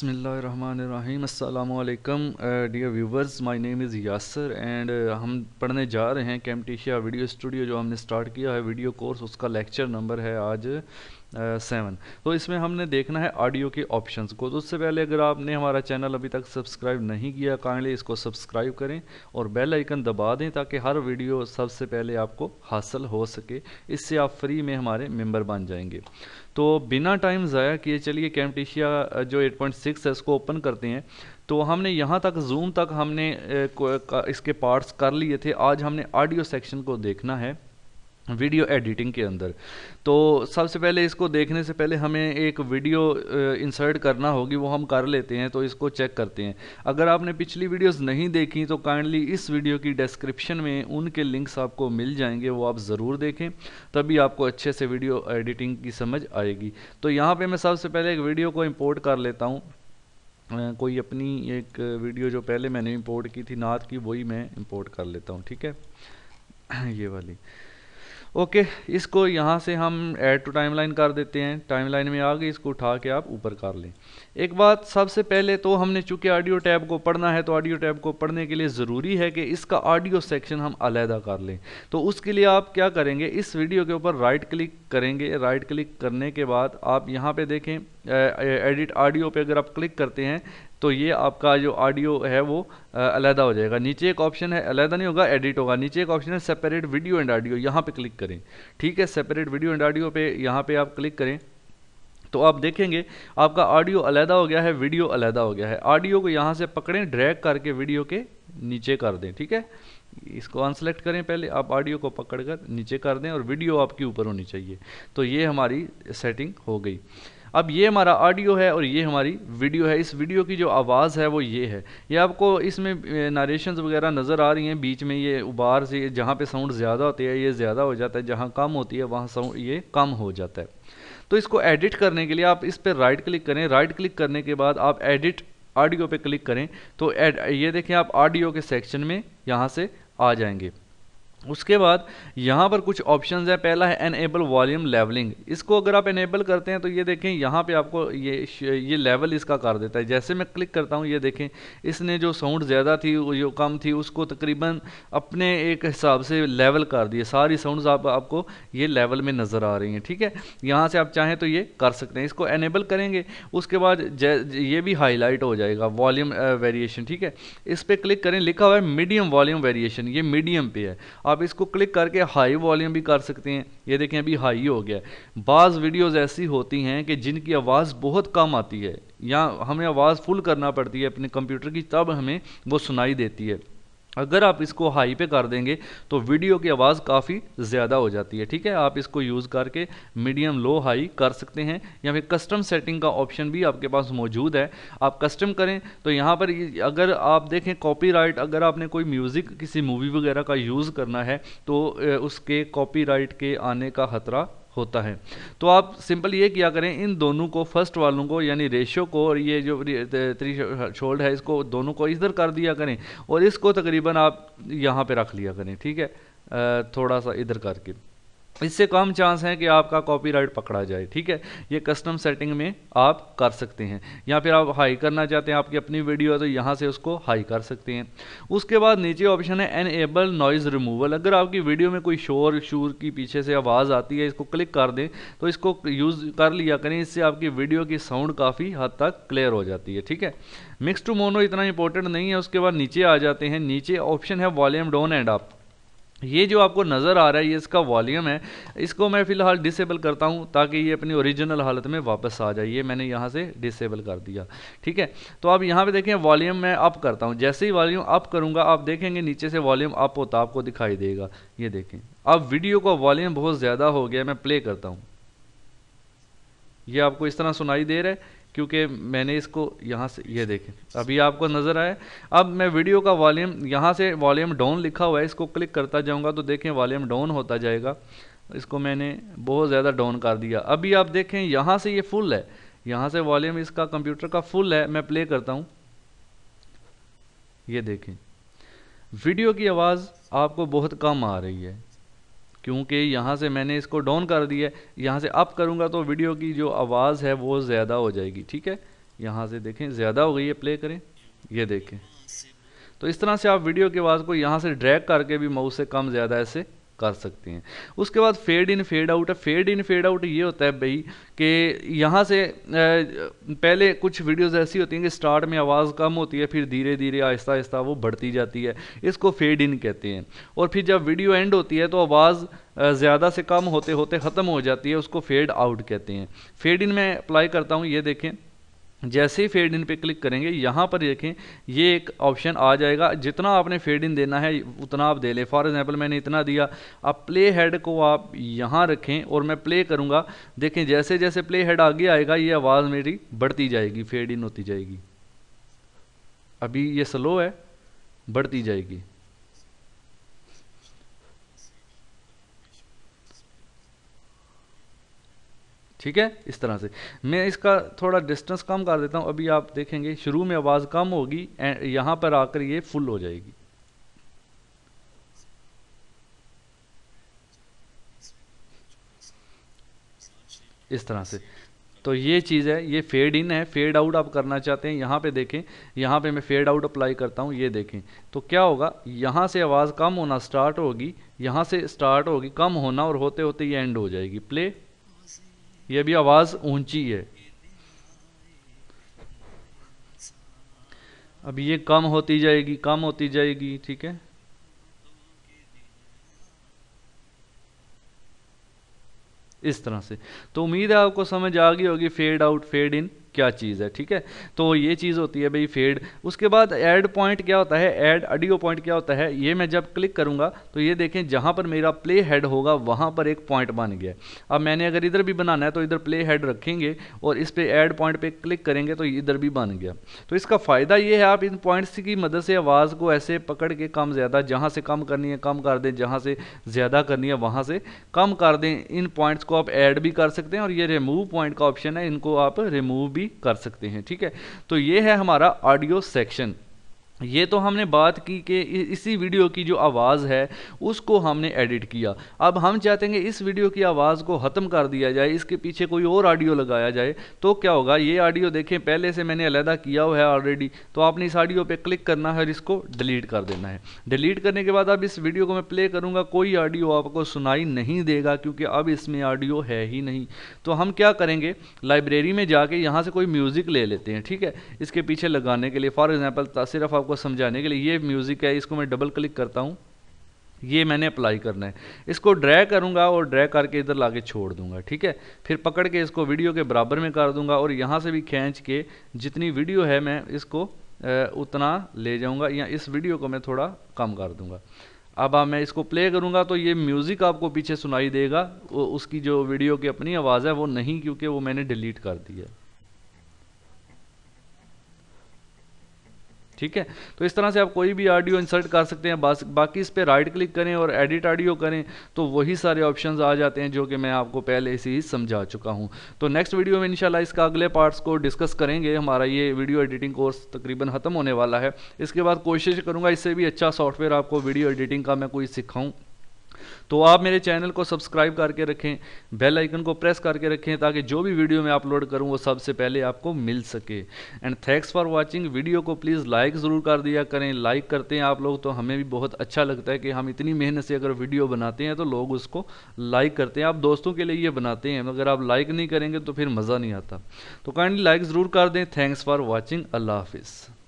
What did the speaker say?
बिस्मिल्लाहिर्रहमानिर्रहीम अस्सलामुअलैकुम dear viewers, my name is Yasir and हम पढ़ने जा रहे हैं कैम्टेशिया वीडियो स्टूडियो जो हमने स्टार्ट किया है वीडियो कोर्स। उसका लेक्चर नंबर है आज 7। तो इसमें हमने देखना है ऑडियो के ऑप्शंस को। तो उससे पहले अगर आपने हमारा चैनल अभी तक सब्सक्राइब नहीं किया, काइंडली इसको सब्सक्राइब करें और बेल आइकन दबा दें ताकि हर वीडियो सबसे पहले आपको हासिल हो सके। इससे आप फ्री में हमारे मेंबर बन जाएंगे। तो बिना टाइम ज़ाया किए चलिए कैम्टेशिया जो 8.6 है इसको ओपन करते हैं। तो हमने यहाँ तक जूम तक हमने इसके पार्ट्स कर लिए थे। आज हमने ऑडियो सेक्शन को देखना है वीडियो एडिटिंग के अंदर। तो सबसे पहले इसको देखने से पहले हमें एक वीडियो इंसर्ट करना होगी, वो हम कर लेते हैं। तो इसको चेक करते हैं। अगर आपने पिछली वीडियोस नहीं देखी तो काइंडली इस वीडियो की डिस्क्रिप्शन में उनके लिंक्स आपको मिल जाएंगे, वो आप ज़रूर देखें, तभी आपको अच्छे से वीडियो एडिटिंग की समझ आएगी। तो यहाँ पर मैं सबसे पहले एक वीडियो को इम्पोर्ट कर लेता हूँ। कोई अपनी एक वीडियो जो पहले मैंने इंपोर्ट की थी नात की, वही मैं इंपोर्ट कर लेता हूँ। ठीक है, ये वाली। ओके, इसको यहाँ से हम ऐड टू टाइमलाइन कर देते हैं। टाइमलाइन में आ गई, इसको उठा के आप ऊपर कर लें। एक बात सबसे पहले तो हमने चूंकि ऑडियो टैब को पढ़ना है, तो ऑडियो टैब को पढ़ने के लिए ज़रूरी है कि इसका ऑडियो सेक्शन हम अलहदा कर लें। तो उसके लिए आप क्या करेंगे, इस वीडियो के ऊपर राइट क्लिक करेंगे। राइट क्लिक करने के बाद आप यहाँ पे देखें एडिट ऑडियो पे अगर आप क्लिक करते हैं तो ये आपका जो ऑडियो है वो अलहदा हो जाएगा। नीचे एक ऑप्शन है, अलहदा नहीं होगा, एडिट होगा। नीचे एक ऑप्शन है सेपरेट वीडियो एंड ऑडियो, यहाँ पे क्लिक करें। ठीक है, सेपरेट वीडियो एंड ऑडियो पे यहाँ पे आप क्लिक करें तो आप देखेंगे आपका ऑडियो अलहदा हो गया है, वीडियो अलहदा हो गया है। ऑडियो को यहाँ से पकड़ें, ड्रैग करके वीडियो के नीचे कर दें। ठीक है, इसको अनसेलेक्ट करें पहले, आप ऑडियो को पकड़कर नीचे कर दें और वीडियो आपकी ऊपर होनी चाहिए। तो ये हमारी सेटिंग हो गई। अब ये हमारा ऑडियो है और ये हमारी वीडियो है। इस वीडियो की जो आवाज़ है वो ये है। ये आपको इसमें नरेशंस वगैरह नज़र आ रही हैं। बीच में ये उबार से जहाँ पे साउंड ज़्यादा होती है ये ज़्यादा हो जाता है, जहाँ कम होती है वहाँ साउंड ये कम हो जाता है। तो इसको एडिट करने के लिए आप इस पर राइट क्लिक करें। राइट क्लिक करने के बाद आप एडिट ऑडियो पे क्लिक करें तो ये देखें आप ऑडियो के सेक्शन में यहाँ से आ जाएंगे। उसके बाद यहाँ पर कुछ ऑप्शंस हैं। पहला है एनेबल वॉल्यूम लेवलिंग। इसको अगर आप एनेबल करते हैं तो ये देखें यहाँ पे आपको ये लेवल इसका कर देता है। जैसे मैं क्लिक करता हूँ ये देखें इसने जो साउंड ज़्यादा थी जो कम थी उसको तकरीबन अपने एक हिसाब से लेवल कर दिए। सारी साउंड्स आपको ये लेवल में नज़र आ रही हैं। ठीक है, यहाँ से आप चाहें तो ये कर सकते हैं। इसको एनेबल करेंगे उसके बाद ये भी हाईलाइट हो जाएगा वॉल्यूम वेरिएशन। ठीक है, इस पर क्लिक करें, लिखा हुआ है मीडियम वॉल्यूम वेरिएशन, ये मीडियम पे है। आप इसको क्लिक करके हाई वॉल्यूम भी कर सकते हैं। ये देखें अभी हाई हो गया। बाज़ वीडियोस ऐसी होती हैं कि जिनकी आवाज़ बहुत कम आती है या हमें आवाज़ फुल करना पड़ती है अपने कंप्यूटर की, तब हमें वो सुनाई देती है। अगर आप इसको हाई पे कर देंगे तो वीडियो की आवाज़ काफ़ी ज़्यादा हो जाती है। ठीक है, आप इसको यूज़ करके मीडियम लो हाई कर सकते हैं या फिर कस्टम सेटिंग का ऑप्शन भी आपके पास मौजूद है। आप कस्टम करें तो यहाँ पर अगर आप देखें कॉपीराइट, अगर आपने कोई म्यूज़िक किसी मूवी वगैरह का यूज़ करना है तो उसके कॉपीराइट के आने का खतरा होता है। तो आप सिंपल ये किया करें, इन दोनों को फर्स्ट वालों को यानी रेशो को और ये जो थ्रेशोल्ड है इसको दोनों को इधर कर दिया करें और इसको तकरीबन आप यहाँ पे रख लिया करें। ठीक है, थोड़ा सा इधर करके, इससे कम चांस है कि आपका कॉपीराइट पकड़ा जाए। ठीक है, ये कस्टम सेटिंग में आप कर सकते हैं। या फिर आप हाई करना चाहते हैं, आपकी अपनी वीडियो है तो यहाँ से उसको हाई कर सकते हैं। उसके बाद नीचे ऑप्शन है एनेबल नॉइज़ रिमूवल। अगर आपकी वीडियो में कोई शोर की पीछे से आवाज़ आती है, इसको क्लिक कर दें तो इसको यूज़ कर लिया करें। इससे आपकी वीडियो की साउंड काफ़ी हद तक क्लियर हो जाती है। ठीक है, मिक्स टू मोनो इतना इंपॉर्टेंट नहीं है। उसके बाद नीचे आ जाते हैं, नीचे ऑप्शन है वॉल्यूम डाउन एंड अप। ये जो आपको नज़र आ रहा है ये इसका वॉल्यूम है। इसको मैं फ़िलहाल डिसेबल करता हूँ ताकि ये अपनी ओरिजिनल हालत में वापस आ जाए। ये मैंने यहाँ से डिसेबल कर दिया। ठीक है, तो आप यहाँ पे देखें वॉल्यूम मैं अप करता हूँ। जैसे ही वॉल्यूम अप करूँगा आप देखेंगे नीचे से वॉल्यूम अप होता आपको दिखाई देगा। ये देखें अब वीडियो का वॉल्यूम बहुत ज़्यादा हो गया। मैं प्ले करता हूँ, ये आपको इस तरह सुनाई दे रहा है क्योंकि मैंने इसको यहाँ से, ये देखें अभी आपको नज़र आया। अब मैं वीडियो का वॉल्यूम यहाँ से वॉल्यूम डाउन लिखा हुआ है, इसको क्लिक करता जाऊँगा तो देखें वॉल्यूम डाउन होता जाएगा। इसको मैंने बहुत ज़्यादा डाउन कर दिया। अभी आप देखें यहाँ से ये फुल है, यहाँ से वॉल्यूम इसका कंप्यूटर का फुल है। मैं प्ले करता हूँ, ये देखें वीडियो की आवाज़ आपको बहुत कम आ रही है क्योंकि यहाँ से मैंने इसको डाउन कर दिया है। यहाँ से अप करूँगा तो वीडियो की जो आवाज़ है वो ज़्यादा हो जाएगी। ठीक है, यहाँ से देखें ज़्यादा हो गई है, प्ले करें, ये देखें। तो इस तरह से आप वीडियो की आवाज़ को यहाँ से ड्रैग करके भी माउस से कम ज़्यादा ऐसे कर सकते हैं। उसके बाद फेड इन फेड आउट है। फेड इन फेड आउट ये होता है भाई कि यहाँ से पहले कुछ वीडियोस ऐसी होती हैं कि स्टार्ट में आवाज़ कम होती है, फिर धीरे धीरे आहिस्ता आहिस्ता वो बढ़ती जाती है, इसको फेड इन कहते हैं। और फिर जब वीडियो एंड होती है तो आवाज़ ज़्यादा से कम होते होते ख़त्म हो जाती है, उसको फेड आउट कहते हैं। फेड इन में अप्लाई करता हूँ, ये देखें, जैसे ही फेड इन पे क्लिक करेंगे यहाँ पर देखें ये एक ऑप्शन आ जाएगा, जितना आपने फेड इन देना है उतना आप दे लें। फॉर एग्जांपल मैंने इतना दिया। अब प्ले हेड को आप यहाँ रखें और मैं प्ले करूँगा, देखें जैसे जैसे प्ले हेड आगे आएगा ये आवाज़ मेरी बढ़ती जाएगी, फेड इन होती जाएगी। अभी ये स्लो है, बढ़ती जाएगी। ठीक है, इस तरह से मैं इसका थोड़ा डिस्टेंस कम कर देता हूँ। अभी आप देखेंगे शुरू में आवाज़ कम होगी एंड यहाँ पर आकर ये फुल हो जाएगी। इस तरह से तो ये चीज़ है, ये फेड इन है। फेड आउट आप करना चाहते हैं, यहाँ पे देखें, यहाँ पे मैं फेड आउट अप्लाई करता हूँ, ये देखें तो क्या होगा, यहाँ से आवाज़ कम होना स्टार्ट होगी, यहाँ से स्टार्ट होगी कम होना और होते होते ये एंड हो जाएगी। प्ले, ये भी आवाज़ ऊंची है। अब ये कम होती जाएगी, कम होती जाएगी। ठीक है, इस तरह से। तो उम्मीद है आपको समझ आ गई होगी फेड आउट फेड इन क्या चीज़ है। ठीक है, तो ये चीज़ होती है भाई फेड। उसके बाद ऐड पॉइंट क्या होता है, ऐड ऑडियो पॉइंट क्या होता है, ये मैं जब क्लिक करूंगा तो ये देखें जहां पर मेरा प्ले हेड होगा वहां पर एक पॉइंट बन गया। अब मैंने अगर इधर भी बनाना है तो इधर प्ले हेड रखेंगे और इस पे ऐड पॉइंट पे क्लिक करेंगे तो इधर भी बन गया। तो इसका फ़ायदा ये है, आप इन पॉइंट्स की मदद से आवाज़ को ऐसे पकड़ के कम ज़्यादा, जहाँ से कम करनी है कम कर दें, जहाँ से ज़्यादा करनी है वहाँ से कम कर दें। इन पॉइंट्स को आप ऐड भी कर सकते हैं और ये रिमूव पॉइंट का ऑप्शन है, इनको आप रिमूव भी कर सकते हैं। ठीक है, तो ये है हमारा ऑडियो सेक्शन। ये तो हमने बात की कि इसी वीडियो की जो आवाज़ है उसको हमने एडिट किया। अब हम चाहते हैं कि इस वीडियो की आवाज़ को ख़त्म कर दिया जाए, इसके पीछे कोई और ऑडियो लगाया जाए। तो क्या होगा, ये ऑडियो देखें पहले से मैंने अलहदा किया हुआ है ऑलरेडी, तो आपने इस ऑडियो पे क्लिक करना है और इसको डिलीट कर देना है। डिलीट करने के बाद अब इस वीडियो को मैं प्ले करूँगा, कोई ऑडियो आपको सुनाई नहीं देगा क्योंकि अब इसमें ऑडियो है ही नहीं। तो हम क्या करेंगे, लाइब्रेरी में जाके यहाँ से कोई म्यूज़िक ले लेते हैं। ठीक है, इसके पीछे लगाने के लिए, फॉर एग्जाम्पल सिर्फ आपको समझाने के लिए, ये म्यूज़िक है, इसको मैं डबल क्लिक करता हूँ, ये मैंने अप्लाई करना है। इसको ड्रैग करूँगा और ड्रैग करके इधर लाके छोड़ दूंगा। ठीक है, फिर पकड़ के इसको वीडियो के बराबर में कर दूंगा और यहाँ से भी खींच के जितनी वीडियो है मैं इसको उतना ले जाऊँगा, या इस वीडियो को मैं थोड़ा कम कर दूँगा। अब मैं इसको प्ले करूँगा तो ये म्यूज़िक आपको पीछे सुनाई देगा, उसकी जो वीडियो की अपनी आवाज़ है वो नहीं, क्योंकि वो मैंने डिलीट कर दी है। ठीक है, तो इस तरह से आप कोई भी ऑडियो इंसर्ट कर सकते हैं। बाकी इस पर राइट क्लिक करें और एडिट ऑडियो करें तो वही सारे ऑप्शंस आ जाते हैं जो कि मैं आपको पहले से ही समझा चुका हूं। तो नेक्स्ट वीडियो में इंशाल्लाह इसका अगले पार्ट्स को डिस्कस करेंगे। हमारा ये वीडियो एडिटिंग कोर्स तकरीबन ख़त्म होने वाला है। इसके बाद कोशिश करूँगा इससे भी अच्छा सॉफ्टवेयर आपको वीडियो एडिटिंग का मैं कोई सिखाऊँ। तो आप मेरे चैनल को सब्सक्राइब करके रखें, बेल आइकन को प्रेस करके रखें ताकि जो भी वीडियो मैं अपलोड करूं वो सबसे पहले आपको मिल सके। And thanks for watching. Video को प्लीज़ लाइक ज़रूर कर दिया करें, लाइक करते हैं आप लोग तो हमें भी बहुत अच्छा लगता है कि हम इतनी मेहनत से अगर वीडियो बनाते हैं तो लोग उसको लाइक करते हैं। आप दोस्तों के लिए ये बनाते हैं, अगर आप लाइक नहीं करेंगे तो फिर मज़ा नहीं आता। तो काइंडली लाइक ज़रूर कर दें। Thanks for watching. अल्लाह हाफिज़।